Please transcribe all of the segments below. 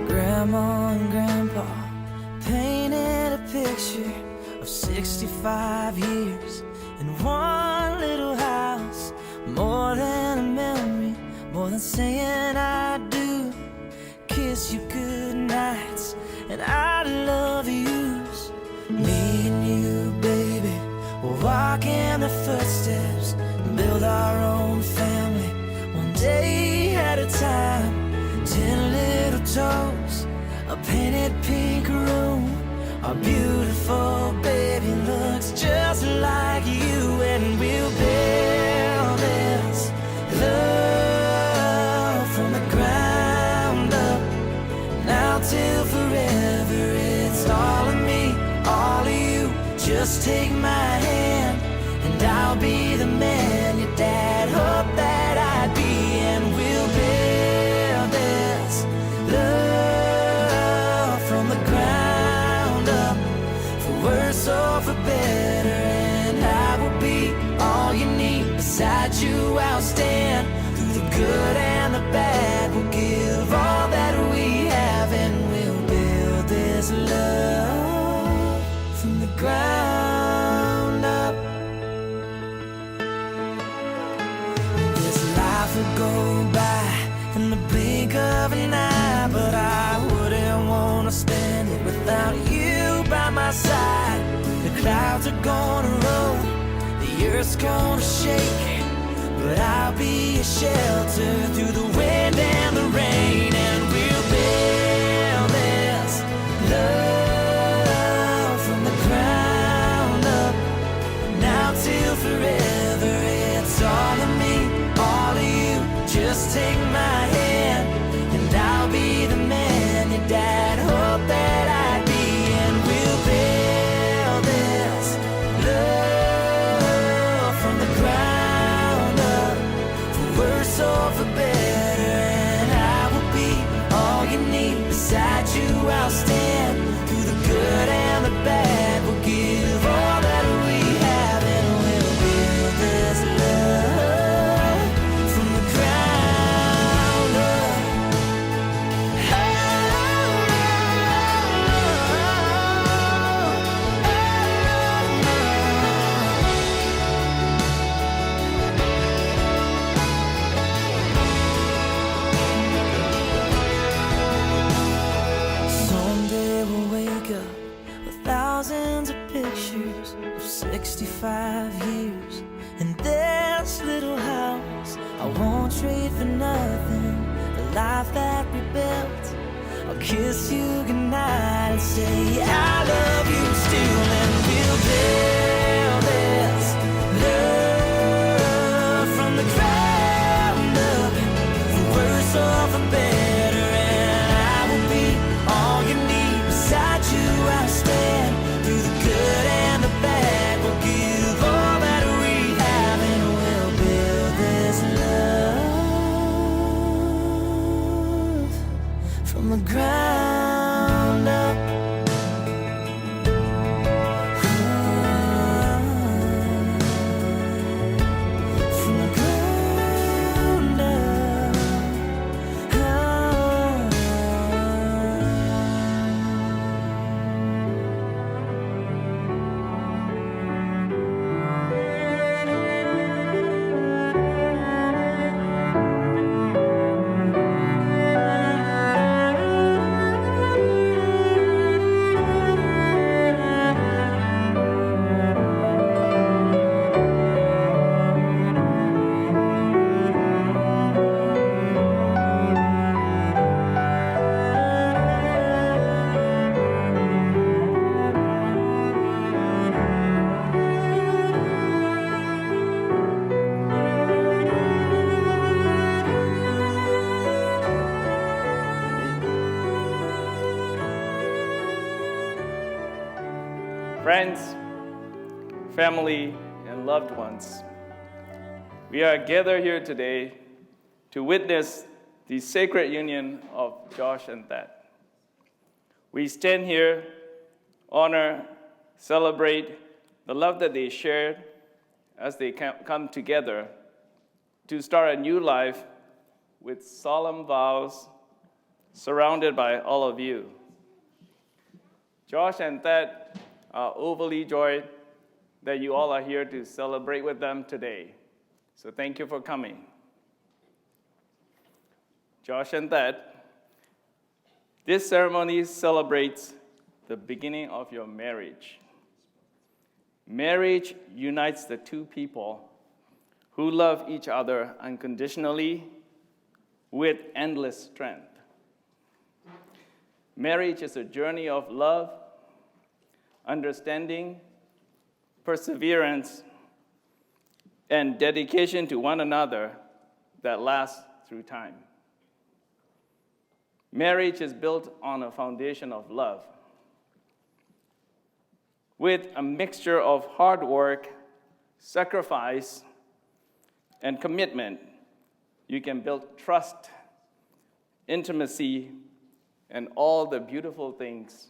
Grandma and Grandpa painted a picture of 65 years in one little house. More than a memory, more than saying I do. Kiss you good nights and I love yous. Me and you, baby, we'll walk in the footsteps and build our own family, one day at a time. 10 little toes, a painted pink room. Our beautiful baby looks just like you, and we'll build this love from the ground up. Now till forever, it's all of me, all of you. Just take my hand, and I'll be the man your dad hoped that I'd be, and we'll build this love from the ground up, for worse or for better. And I will be all you need. Beside you I'll stand, through the good and the bad. We'll give all that we have, and we'll build this love from the ground up. This life will go by in the blink of an eye, but I wouldn't want to spend it without you by my side. The clouds are gonna roll, the earth's gonna shake, but I'll be a shelter through the wind and the rain, and we'll build this love from the ground up. Now till forever, it's all of me, all of you. Just take my hand, and I'll be the man your dad hoped that I'd be, and we'll build this love from the ground up, for worse or for better. And I will be all you need. Beside you I'll stand, through the good and the bad. We'll give all that we have, and we'll build this love from the ground up. Someday we'll wake up with thousands of pictures of 65 years in this little house. I won't trade for nothing the life that we built. I'll kiss you goodnight and say I love you still, and we'll build this love from the ground up, for worse or for better. And I will be all you need. Beside you I'll stand, through the good and the bad. We'll give all that we have, and we'll build this love from the ground up. From the ground up. Friends, family, and loved ones, we are gathered here today to witness the sacred union of Josh and Thet. We stand here, honor, celebrate the love that they shared as they come together to start a new life with solemn vows surrounded by all of you. Josh and Thet are overly joyed that you all are here to celebrate with them today. So thank you for coming. Josh and Thet, this ceremony celebrates the beginning of your marriage. Marriage unites the two people who love each other unconditionally with endless strength. Marriage is a journey of love, understanding, perseverance, and dedication to one another that lasts through time. Marriage is built on a foundation of love. With a mixture of hard work, sacrifice, and commitment, you can build trust, intimacy, and all the beautiful things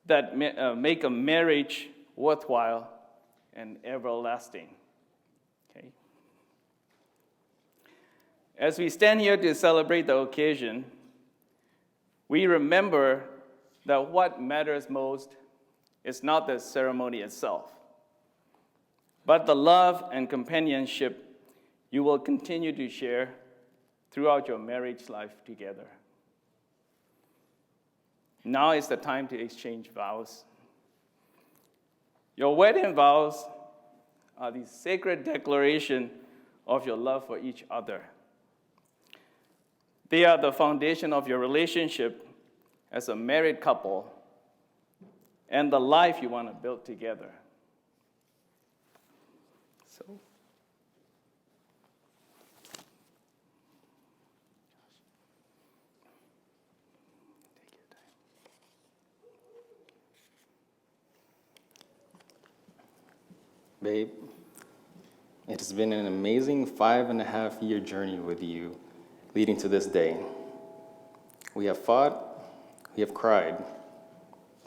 that make a marriage worthwhile and everlasting. Okay? As we stand here to celebrate the occasion, we remember that what matters most is not the ceremony itself, but the love and companionship you will continue to share throughout your marriage life together. Now is the time to exchange vows. Your wedding vows are the sacred declaration of your love for each other. They are the foundation of your relationship as a married couple and the life you want to build together. So, take your time. Babe, it has been an amazing 5.5-year journey with you leading to this day. We have fought, we have cried,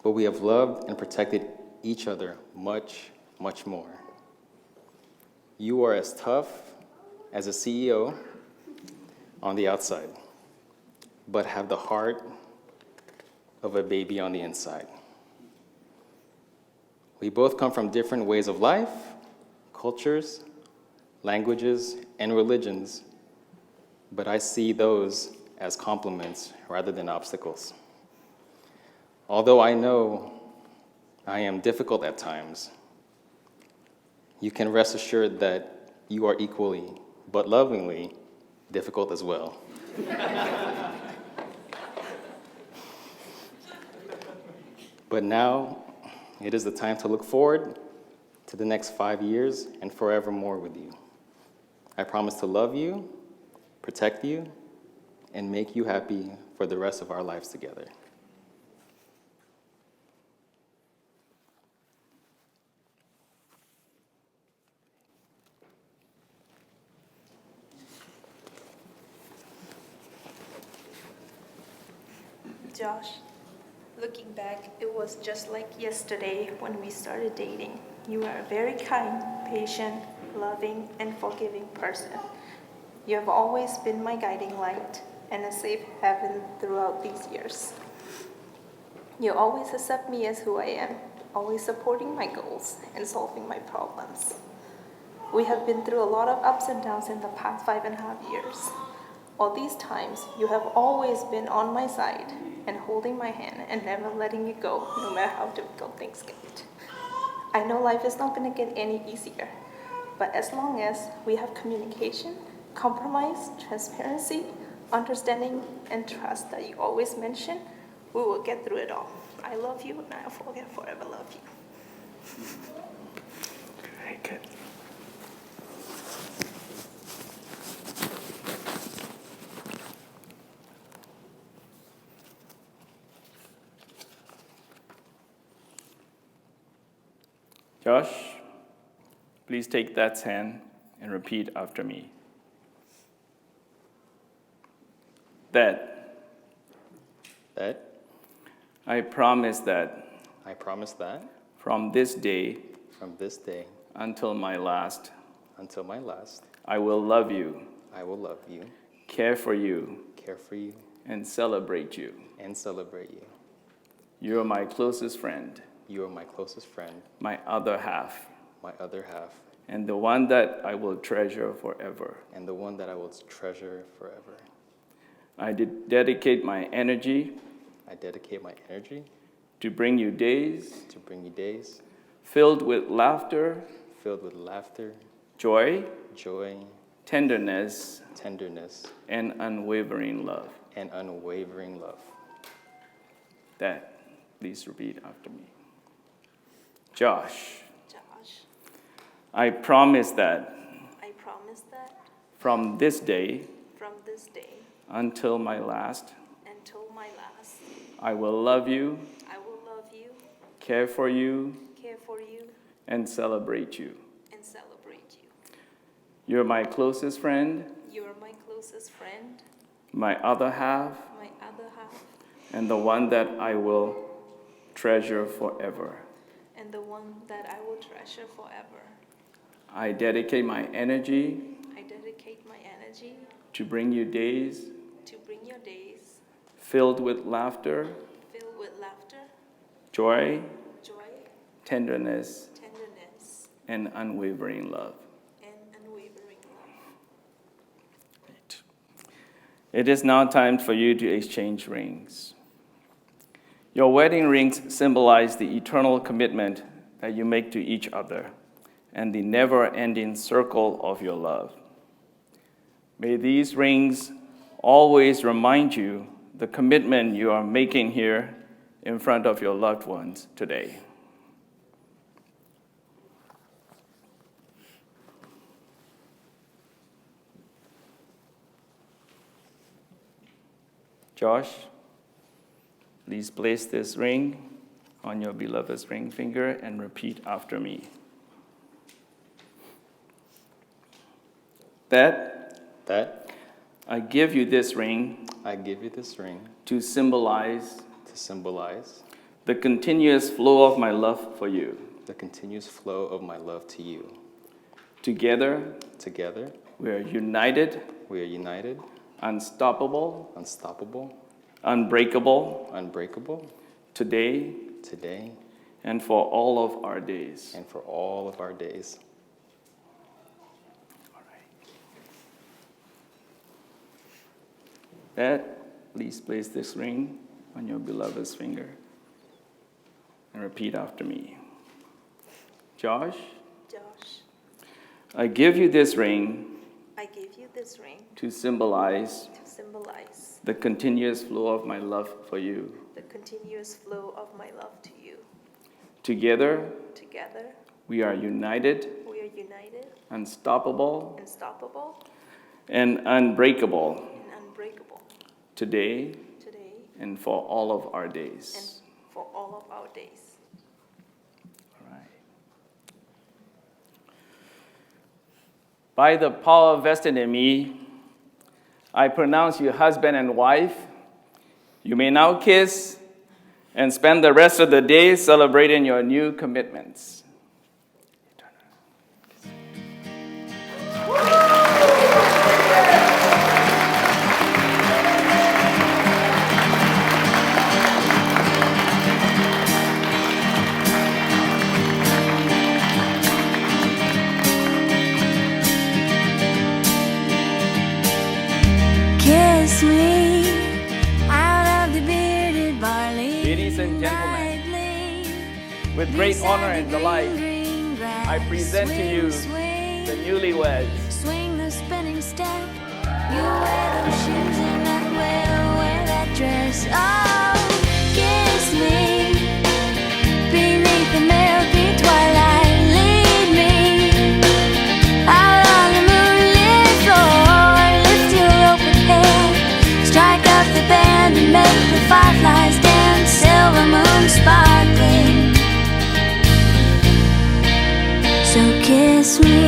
but we have loved and protected each other much, much more. You are as tough as a CEO on the outside, but have the heart of a baby on the inside. We both come from different ways of life, cultures, languages, and religions, but I see those as complements rather than obstacles. Although I know I am difficult at times, you can rest assured that you are equally, but lovingly, difficult as well. But now, it is the time to look forward to the next 5 years and forevermore with you. I promise to love you, protect you, and make you happy for the rest of our lives together. Josh, looking back, it was just like yesterday when we started dating. You are a very kind, patient, loving, and forgiving person. You have always been my guiding light and a safe haven throughout these years. You always accept me as who I am, always supporting my goals and solving my problems. We have been through a lot of ups and downs in the past 5.5 years. All these times, you have always been on my side and holding my hand and never letting me go, no matter how difficult things get. I know life is not going to get any easier, but as long as we have communication, compromise, transparency, understanding, and trust that you always mention, we will get through it all. I love you, and I'll forever love you. Very good. Josh, please take Thet's hand and repeat after me. That That I promise that I promise that from this day from this day until my last, until my last, I will love you, I will love you, care for you, care for you, and celebrate you. and celebrate you. You are my closest friend, You are my closest friend, my other half, my other half, and the one that I will treasure forever. and the one that I will treasure forever. I dedicate my energy I dedicate my energy to bring you days to bring you days filled with laughter, filled with laughter, joy, joy, tenderness, tenderness, and unwavering love. and unwavering love. That, please repeat after me. Josh, Josh, I promise that I promise that from this day from this day until my last, until my last, I will love you, I will love you, care for you, care for you, and celebrate you. and celebrate you. You're my closest friend, You are my closest friend, my other half, my other half, and the one that I will treasure forever. and the one that I will treasure forever. I dedicate my energy I dedicate my energy to bring you days to bring your days filled with laughter, filled with laughter, joy, joy, tenderness, tenderness, and unwavering love. and unwavering love. It is now time for you to exchange rings. Your wedding rings symbolize the eternal commitment that you make to each other and the never-ending circle of your love. May these rings always remind you the commitment you are making here in front of your loved ones today. Josh, please place this ring on your beloved's ring finger and repeat after me. That I give you this ring I give you this ring to symbolize to symbolize the continuous flow of my love for you. the continuous flow of my love to you. Together, Together, we are united, we are united, unstoppable, unstoppable, unbreakable, unbreakable, today today and for all of our days. and for all of our days. All right. That, please place this ring on your beloved's finger and repeat after me. Josh, Josh, I give you this ring I give you this ring to symbolize to symbolize the continuous flow of my love for you. the continuous flow of my love to you. Together, Together, we are united, we are united, unstoppable, unstoppable, and unbreakable and unbreakable today today and for all of our and days. for all of our days. All right. By the power vested in me, I pronounce you husband and wife. You may now kiss and spend the rest of the day celebrating your new commitments. Kiss me out of the bearded barley. Ladies and gentlemen, with great honor and delight, I present to you the newlyweds. Swing the spinning step. You wear those shoes and I will wear that dress. Oh, kiss me beneath the milky twilight. Lead me out on the moonlit floor. Lift your open head, strike up the band and make the fireflies dance. Silver moon sparkling. So kiss me.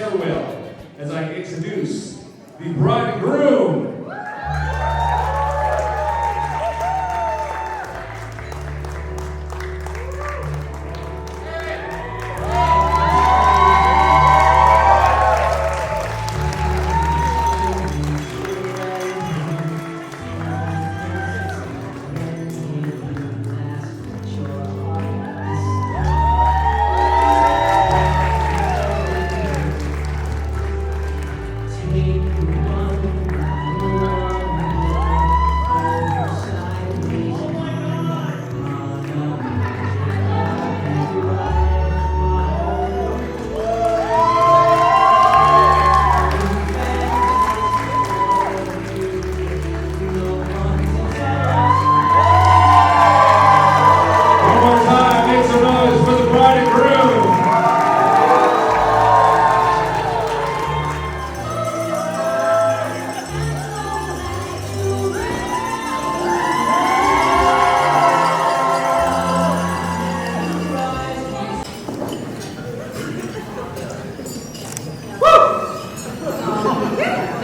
stairwell as I introduce the bride and groom.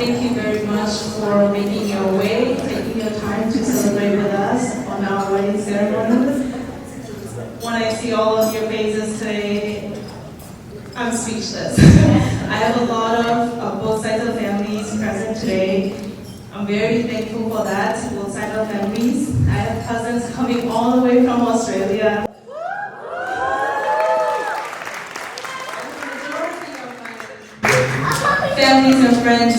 Thank you very much for making your way, taking your time to celebrate with us on our wedding ceremony. When I see all of your faces today, I'm speechless. I have a lot of both sides of families present today. I'm very thankful for that, both sides of families. I have cousins coming all the way from Australia. Families and friends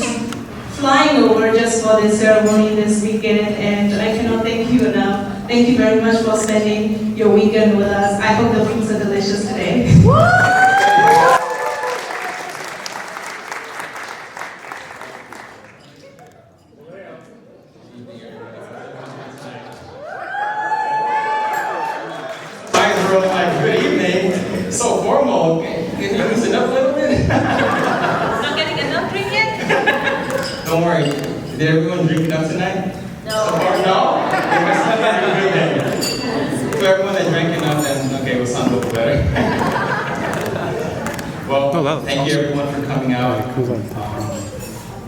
flying over just for this ceremony this weekend, and I cannot thank you enough. Thank you very much for spending your weekend with us. I hope the foods are delicious today. Good evening. So formal. Can you loosen up a little bit? Not getting enough drink yet? Don't worry. Did everyone drink enough tonight? No. So far, no? They must have had a good day. So everyone that drank enough, then okay, we'll sound a little better. Well, thank you everyone for coming out.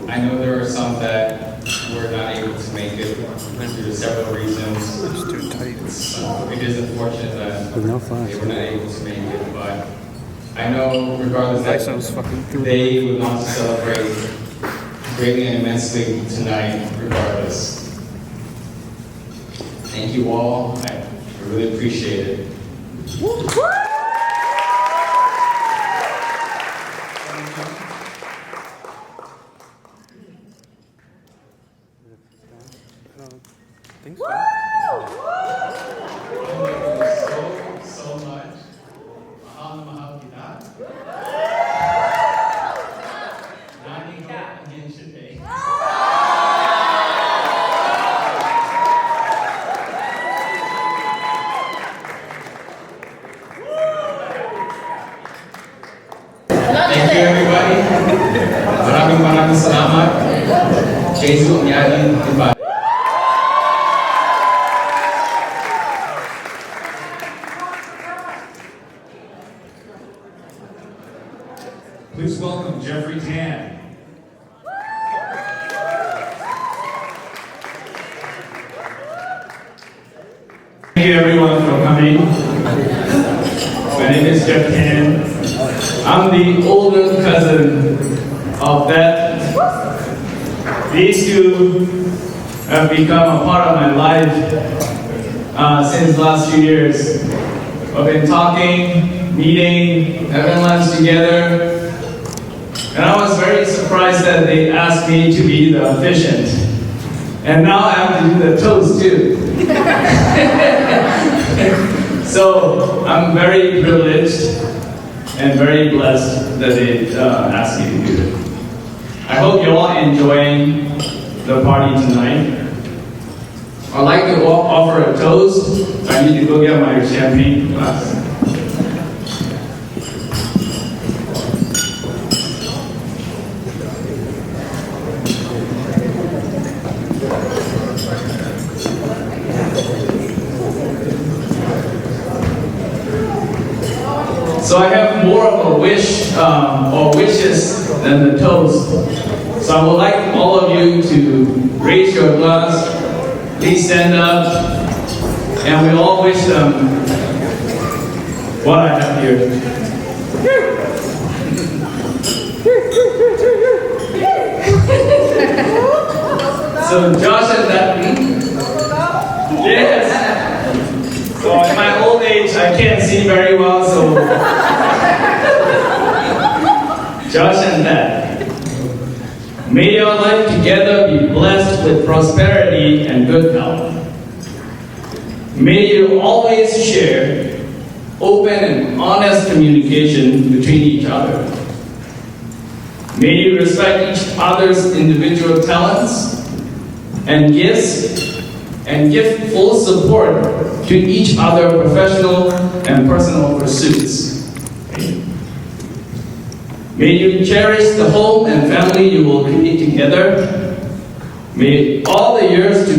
I know there are some that were not able to make it due to several reasons. It is unfortunate that they were not able to make it, but I know regardless that they would want to celebrate greatly and immensely tonight regardless. Thank you all. I really appreciate it. So much. Mahal na mahal kita. Nani ko again today. Thank you everybody. Maraming salamat. Jesus ang yakin diba? Please welcome Jeffrey Tan. Thank you everyone for coming. My name is Jeff Tan. I'm the older cousin of Thet. These two have become a part of my life since the last few years. We've been talking, meeting, having lunch together. And I was very surprised that they asked me to be the officiant. And now I have to do the toast too. So I'm very privileged and very blessed that they asked me to do it. I hope you're all enjoying the party tonight. I'd like to offer a toast. I need to go get my champagne glass. So I have more of a wish or wishes than the toast. So I would like all of you to raise your glass. Please stand up, and we all wish them what I have here. So Josh and Thet. Yes. So in my old age, I can't see very well, so Josh and Thet. May your life together be blessed with prosperity and good health. May you always share open and honest communication between each other. May you respect each other's individual talents and gifts, and give full support to each other's professional and personal pursuits. May you cherish the home and family you will create together. May all the years to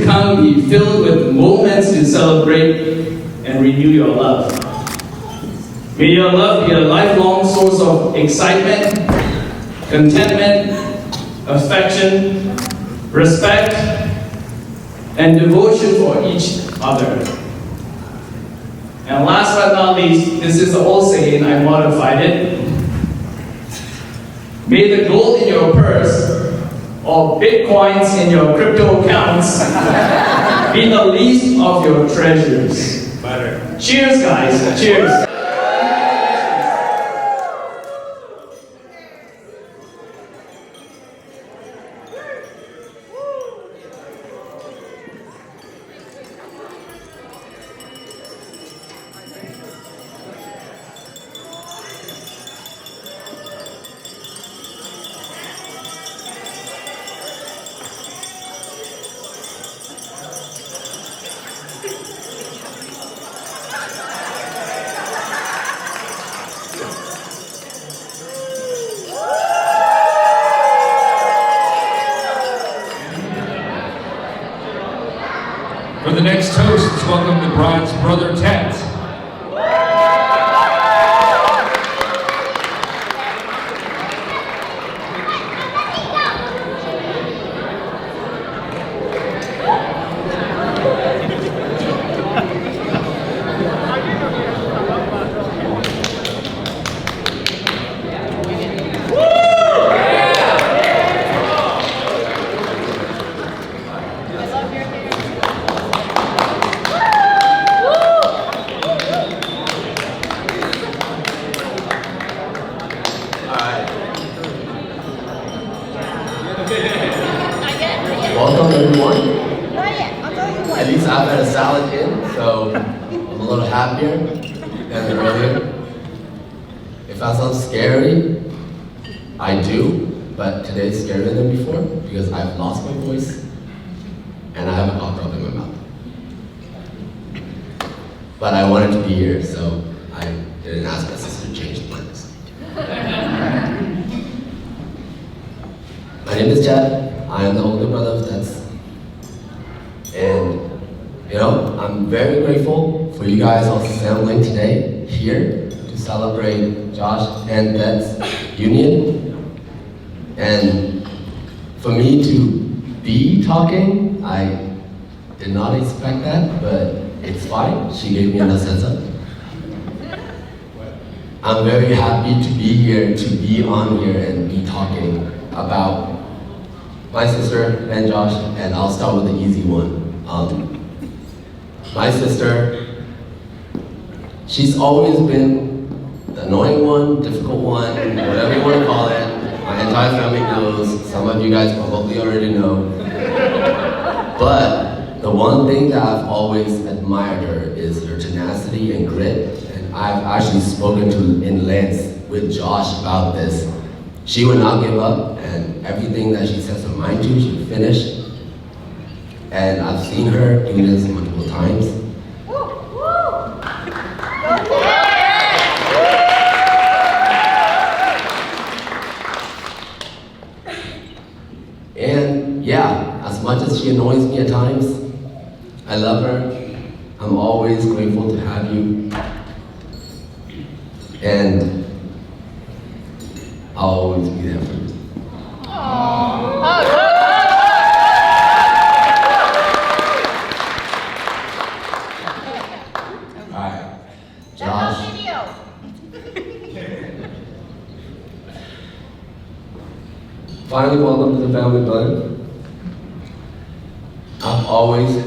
come be filled with moments to celebrate and renew your love. May your love be a lifelong source of excitement, contentment, affection, respect, and devotion for each other. And last but not least, this is the old saying, I modified it. May the gold in your purse or bitcoins in your crypto accounts be the least of your treasures. Cheers, guys. Cheers. For the next toast, let's welcome the bride's brother, Thet. Welcome everyone. At least I've had a salad in, so I'm a little happier than earlier. If that sounds scary, I do, but today's scarier than before because I've lost my voice and I have a cough drop in my mouth. But I wanted to be here, so I didn't ask my sister to change the plans. My name is Chad. I am the older brother of Thet's. And, you know, I'm very grateful for you guys all assembling today here to celebrate Josh and Thet's union. And for me to be talking, I did not expect that, but it's fine. She gave me enough sense up. I'm very happy to be here, to be on here and be talking about my sister and Josh, and I'll start with the easy one. My sister, she's always been the annoying one, difficult one, whatever you want to call it. My entire family knows, some of you guys probably already know. But the one thing that I've always admired her is her tenacity and grit, and I've actually spoken to in length with Josh about this. She would not give up, and everything that she sets her mind to, she would finish. And I've seen her do this multiple times. And yeah, as much as she annoys me at times, I love her. I'm always grateful to have you. And I'll always be there for you. Alright, Josh. Finally, welcome to the family building. I've always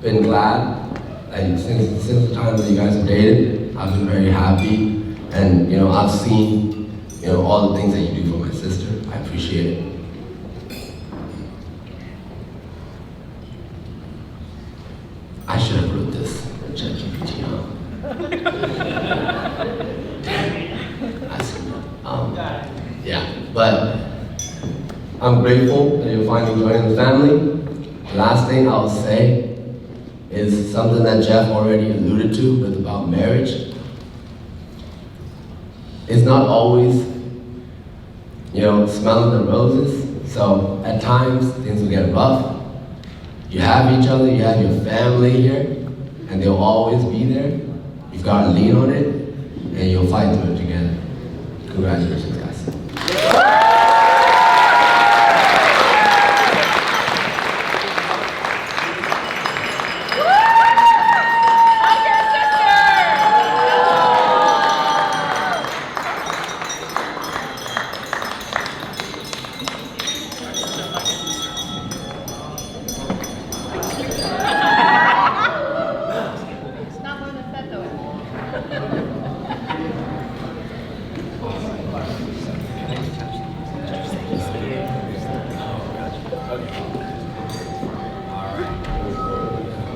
been glad that since the time that you guys have dated, I've been very happy, and I've seen all the things that you do for my sister. I appreciate it. I should have wrote this in ChatGPT, huh? Yeah, but I'm grateful that you're finally joining the family. The last thing I'll say is something that Jeff already alluded to with about marriage. It's not always, smelling the roses. So at times things will get rough. You have each other, you have your family here, and they'll always be there. You've got to lean on it, and you'll fight through it together. Congratulations, guys.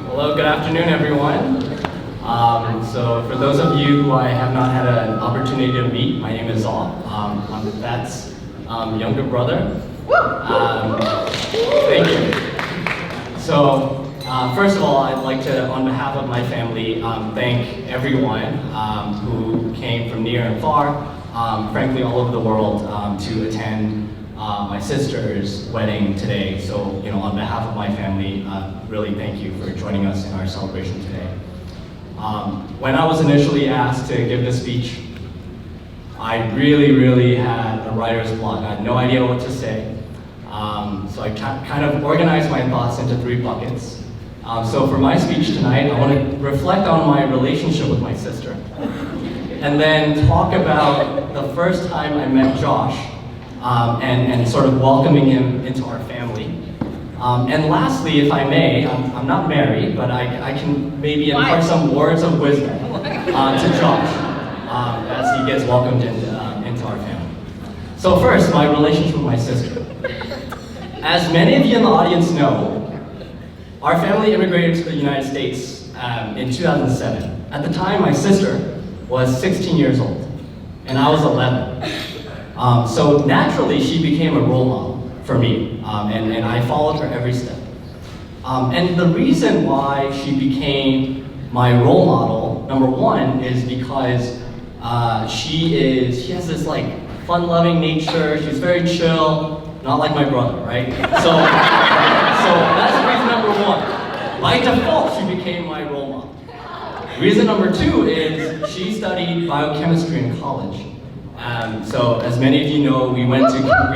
Hello, good afternoon, everyone. So for those of you who I have not had an opportunity to meet, my name is Zal. I'm Thet's younger brother. Thank you. So first of all, I'd like to, on behalf of my family, thank everyone who came from near and far, frankly all over the world, to attend my sister's wedding today. So, on behalf of my family, really thank you for joining us in our celebration today. When I was initially asked to give this speech, I really had a writer's block. I had no idea what to say. So I kind of organized my thoughts into 3 buckets. So for my speech tonight, I want to reflect on my relationship with my sister, and then talk about the first time I met Josh, and sort of welcoming him into our family. And lastly, if I may, I'm not married, but I can maybe impart some words of wisdom to Josh as he gets welcomed into our family. So first, my relationship with my sister. As many of you in the audience know, our family immigrated to the United States in 2007. At the time, my sister was 16 years old, and I was 11. So naturally, she became a role model for me, and I followed her every step. And the reason why she became my role model, number one, is because she has this like fun-loving nature. She's very chill, not like my brother, right? So that's reason number one. By default, she became my role model. Reason number 2 is she studied biochemistry in college. So as many of you know, we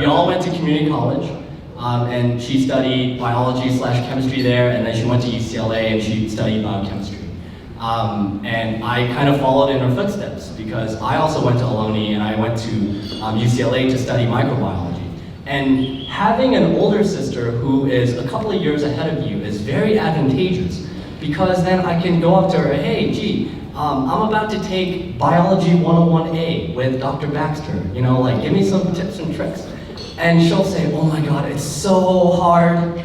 all went to community college, and she studied biology/chemistry there, and then she went to UCLA and she studied biochemistry. And I kind of followed in her footsteps because I also went to Ohlone and I went to UCLA to study microbiology. And having an older sister who is a couple of years ahead of you is very advantageous, because then I can go up to her, hey, gee, I'm about to take Biology 101A with Dr. Baxter, give me some tips and tricks. And she'll say, oh my God, it's so hard,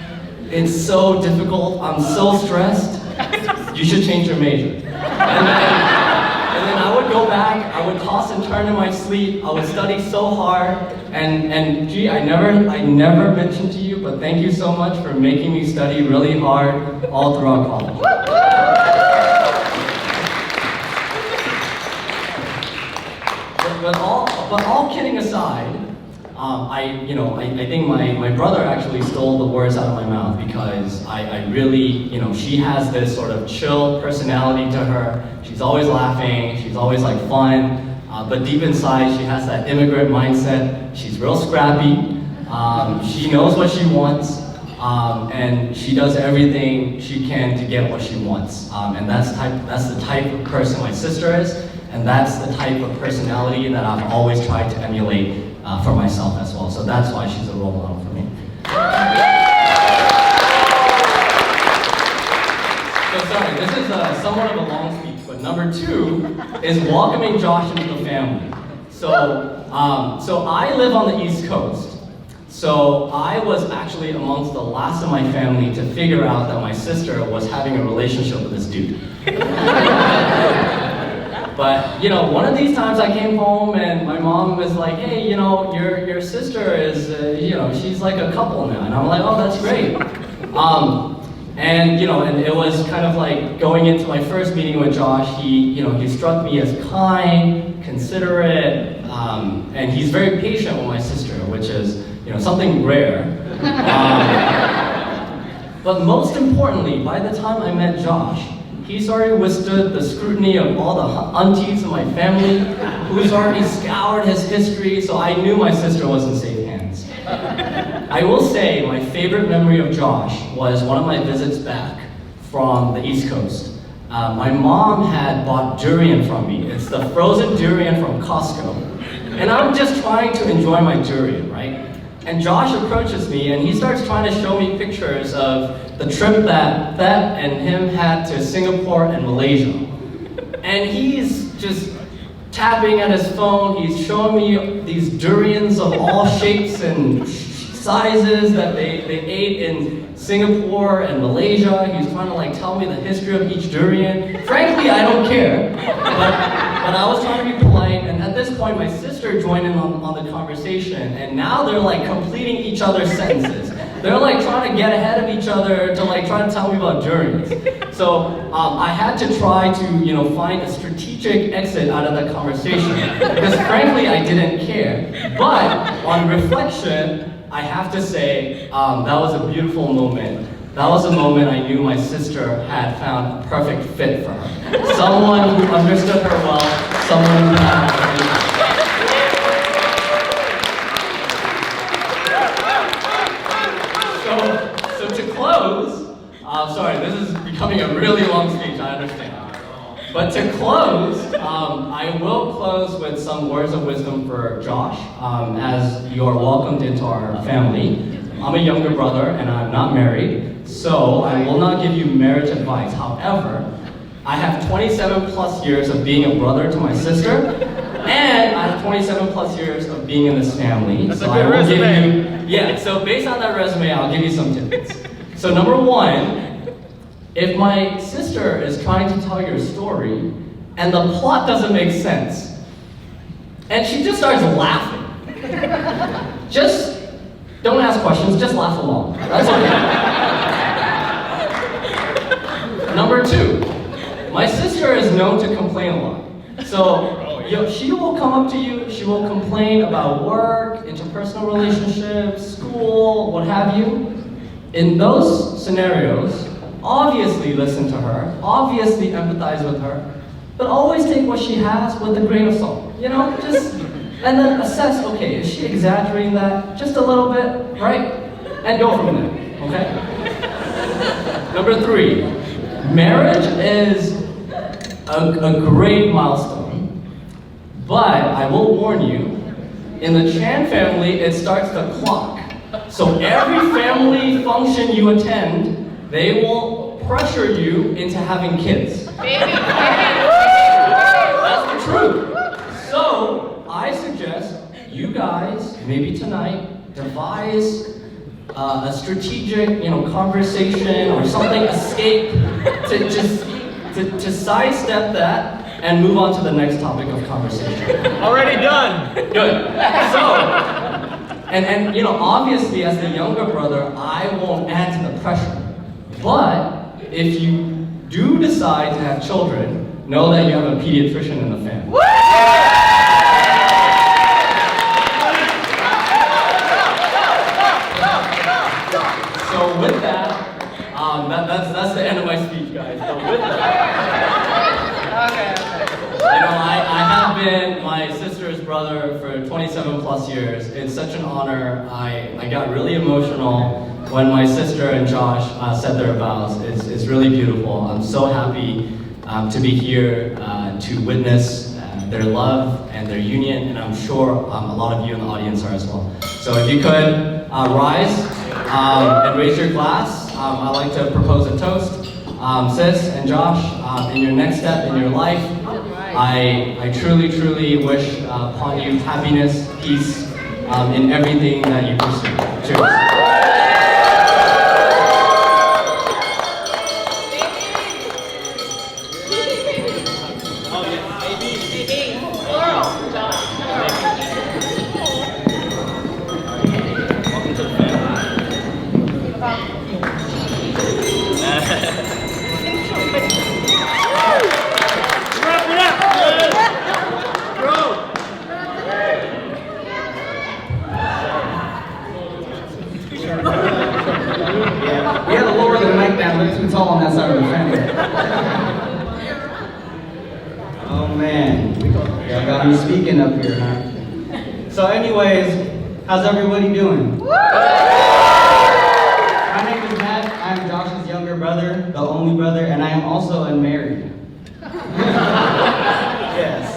it's so difficult, I'm so stressed, you should change your major. And then I would go back, I would toss and turn in my sleep, I would study so hard, and gee, I never mentioned to you, but thank you so much for making me study really hard all throughout college. But all kidding aside, I think my brother actually stole the words out of my mouth, because I really, she has this sort of chill personality to her. She's always laughing, she's always like fun, but deep inside she has that immigrant mindset. She's real scrappy. She knows what she wants, and she does everything she can to get what she wants. And that's the type of person my sister is, and that's the type of personality that I've always tried to emulate for myself as well. So that's why she's a role model for me. So sorry, this is somewhat of a long speech, but number 2 is welcoming Josh into the family. So I live on the East Coast. So I was actually amongst the last of my family to figure out that my sister was having a relationship with this dude. But, you know, one of these times I came home and my mom was like, hey, you know, your sister is, you know, she's like a couple now. And I'm like, oh, that's great. And, you know, and it was kind of like going into my first meeting with Josh, he struck me as kind, considerate, and he's very patient with my sister, which is, you know, something rare. But most importantly, by the time I met Josh, he's already withstood the scrutiny of all the aunties in my family, who's already scoured his history, so I knew my sister was in safe hands. I will say my favorite memory of Josh was one of my visits back from the East Coast. My mom had bought durian from me. It's the frozen durian from Costco. And I'm just trying to enjoy my durian, right? And Josh approaches me and he starts trying to show me pictures of the trip that Thet and him had to Singapore and Malaysia. And he's just tapping at his phone, he's showing me these durians of all shapes and sizes that they ate in Singapore and Malaysia. He's trying to like tell me the history of each durian. Frankly, I don't care, but I was trying to be polite, and at this point my sister joined in on the conversation, and now they're like completing each other's sentences. They're like trying to get ahead of each other to like try to tell me about durians. So I had to try to, you know, find a strategic exit out of that conversation, because frankly I didn't care. But on reflection, I have to say, that was a beautiful moment. That was a moment I knew my sister had found a perfect fit for her. Someone who understood her well, someone who had So to close, sorry, this is becoming a really long speech, I understand. But to close, I will close with some words of wisdom for Josh, as you're welcomed into our family. I'm a younger brother and I'm not married, so I will not give you marriage advice. However, I have 27 plus years of being a brother to my sister, and I have 27 plus years of being in this family. That's so a good resume. So based on that resume, I'll give you some tidbits. So number 1, if my sister is trying to tell your story and the plot doesn't make sense, and she just starts laughing, just don't ask questions, just laugh along. That's okay. Number 2, my sister is known to complain a lot. So she will come up to you, she will complain about work, interpersonal relationships, school, what have you. In those scenarios, obviously listen to her, obviously empathize with her, but always take what she has with a grain of salt, you know, just, and then assess, okay, is she exaggerating that just a little bit, right? And go from there, okay? Number 3, marriage is a great milestone, but I will warn you, in the Chan family, it starts the clock. So every family function you attend, they will pressure you into having kids. That's the truth. So I suggest you guys, maybe tonight, devise a strategic, you know, conversation or something, escape to sidestep that and move on to the next topic of conversation. Already done. Good. So, and you know, obviously as the younger brother, I won't add to the pressure. But if you do decide to have children, know that you have a pediatrician in the family. So with that, that's the end of my speech, guys. So with that, you know, I have been, my sister's brother for 27 plus years. It's such an honor. I got really emotional when my sister and Josh said their vows. It's really beautiful. I'm so happy to be here to witness their love and their union, and I'm sure a lot of you in the audience are as well. So if you could rise and raise your glass, I'd like to propose a toast. Sis and Josh, in your next step in your life, I truly, truly wish upon you happiness, peace, in everything that you pursue. Cheers. We had to lower the mic down, we're too tall on that side of the family. Oh man, y'all got me speaking up here, huh? So anyways, how's everybody doing? My name is Matt, I'm Josh's younger brother, the only brother, and I am also unmarried. Yes.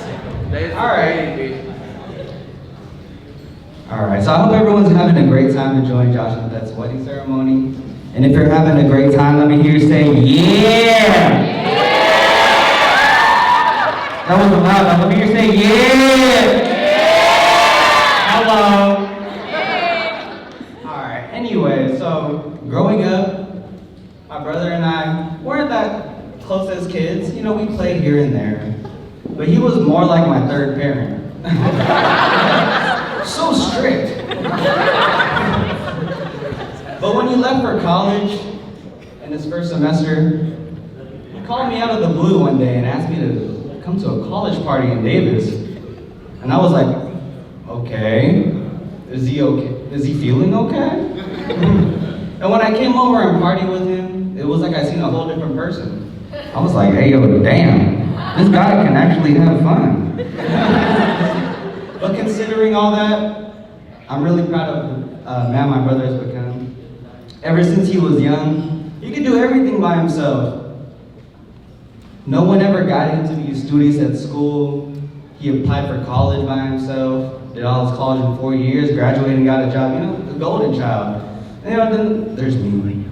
Alright, so I hope everyone's having a great time enjoying Josh and Thet's wedding ceremony. And if you're having a great time, let me hear you say, yeah! That wasn't loud, let me hear you say, yeah! Hello! Alright, anyway, so growing up, my brother and I weren't that close as kids. You know, we played here and there. But he was more like my third parent. So strict. But when he left for college, in his first semester, he called me out of the blue one day and asked me to come to a college party in Davis. And I was like, okay, is he okay? Is he feeling okay? And when I came over and partied with him, it was like I seen a whole different person. I was like, hey, yo, damn, this guy can actually have fun. But considering all that, I'm really proud of the man my brother has become. Ever since he was young, he could do everything by himself. No one ever guided him to be studious at school. He applied for college by himself, did all his college in 4 years, graduated and got a job, you know, the golden child. And, you know, then there's me.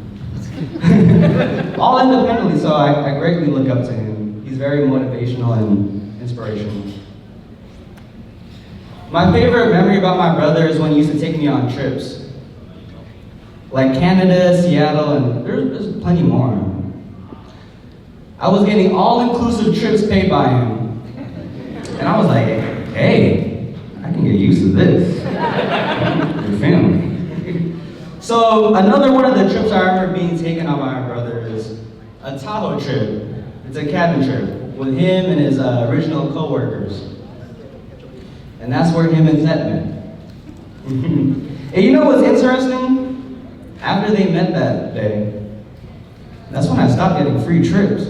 All independently, so I greatly look up to him. He's very motivational and inspirational. My favorite memory about my brother is when he used to take me on trips. Like Canada, Seattle, and there's plenty more. I was getting all-inclusive trips paid by him. And I was like, hey, I can get used to this. Your family. So another one of the trips I remember being taken on by my brother is a Tahoe trip. It's a cabin trip with him and his original co-workers. And that's where him and Thet met. And you know what's interesting? After they met that day, that's when I stopped getting free trips.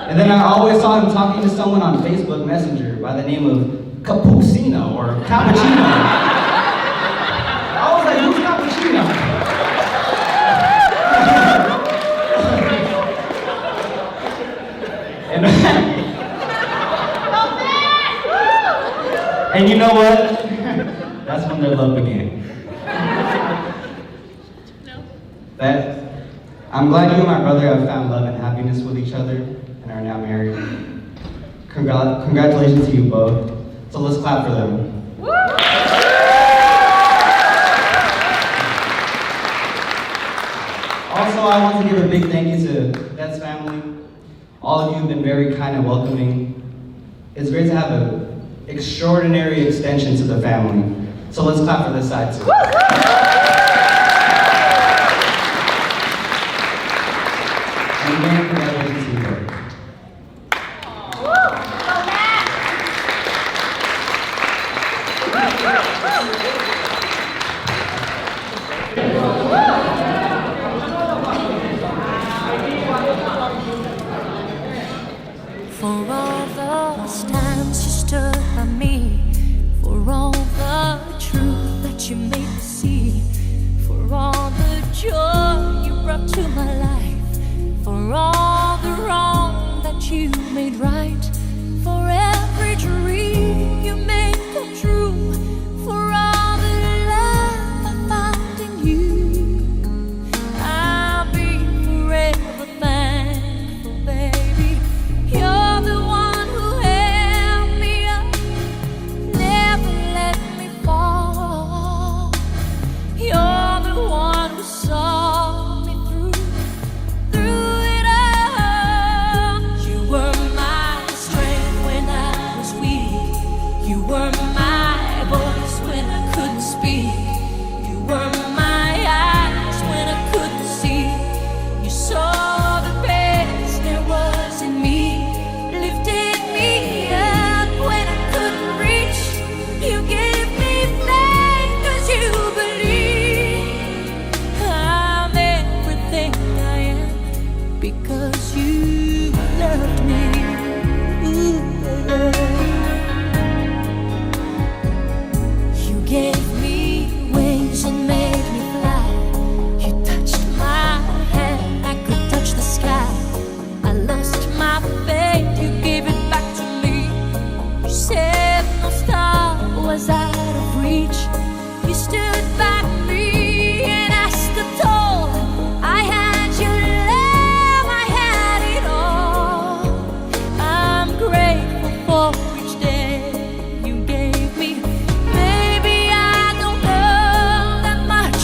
And then I always saw him talking to someone on Facebook Messenger by the name of Cappuccino or Cappuccino. I was like, who's Cappuccino? And you know what? That's when their love began. That I'm glad you and my brother have found love and happiness with each other and are now married. Congratulations to you both. So let's clap for them. Also, I want to give a big thank you to Thet's family. All of you have been very kind and welcoming. It's great to have an extraordinary extension to the family. So let's clap for this side too. And again, congratulations to you both. For all those times you stood by me, for all the truth that you made me see, for all the joy you brought to my life, for all the wrong that you made right, for every dream you made come true, for all the love I found in you. I'll be forever thankful, baby. You're the one who held me up, never let me fall. You're the one who saw me through it all. You were my strength when I was weak. You were my voice when I couldn't speak. You were my eyes when I couldn't see. You saw the best there was in me, lifted me up when I couldn't reach. You gave me faith 'cause you believe I'm everything I am because you loved me. Ooh, you gave me wings and made me fly. You touched my hand, I could touch the sky. I lost my faith, you gave it back to me. You said no star was out of reach. You stood by me and I stood tall. I had your love, I had it all. I'm grateful for each day you gave me. Maybe I don't know that much,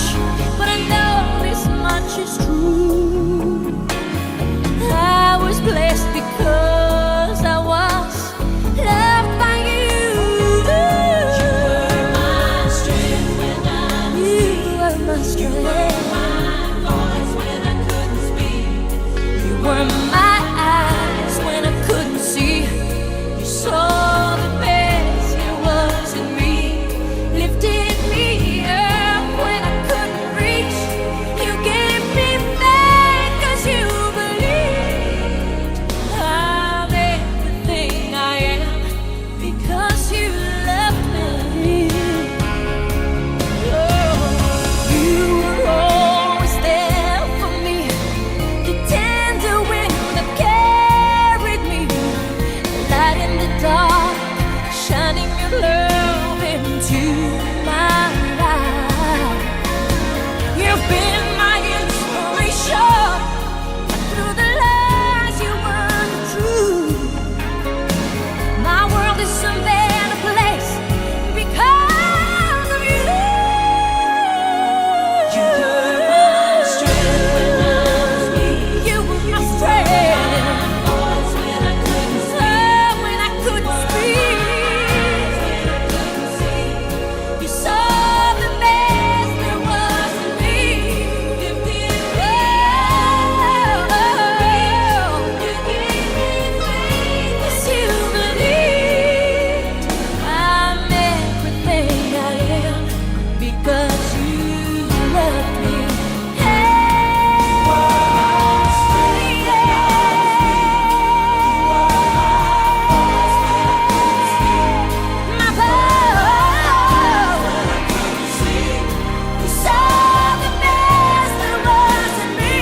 but I know this much is true. I was blessed because I was loved by you. You were my strength when I was weak. You were my strength. You were my voice when I couldn't speak. You were my eyes when I couldn't see. You saw the best there was in me, lifted me up when I couldn't reach. You gave me faith 'cause you believed I'm everything I am because you loved me. Oh, you were always there for me, the tender wind that carried me, the light in the dark, shining your love into my life. You've been my inspiration through the lies you weren't true. My world is a better place because of you. You were my strength when I was weak. You were my strength. Voice when I couldn't speak. When I couldn't speak. You saw the best there was in me. You did well. You gave me faith 'cause you believed I'm everything I am because you loved me. My you saw the best there was in me.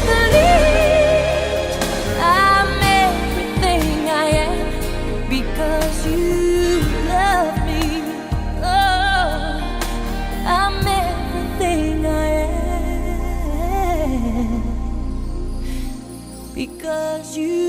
Believed I'm everything I am because you love me. Oh, I'm everything I am because you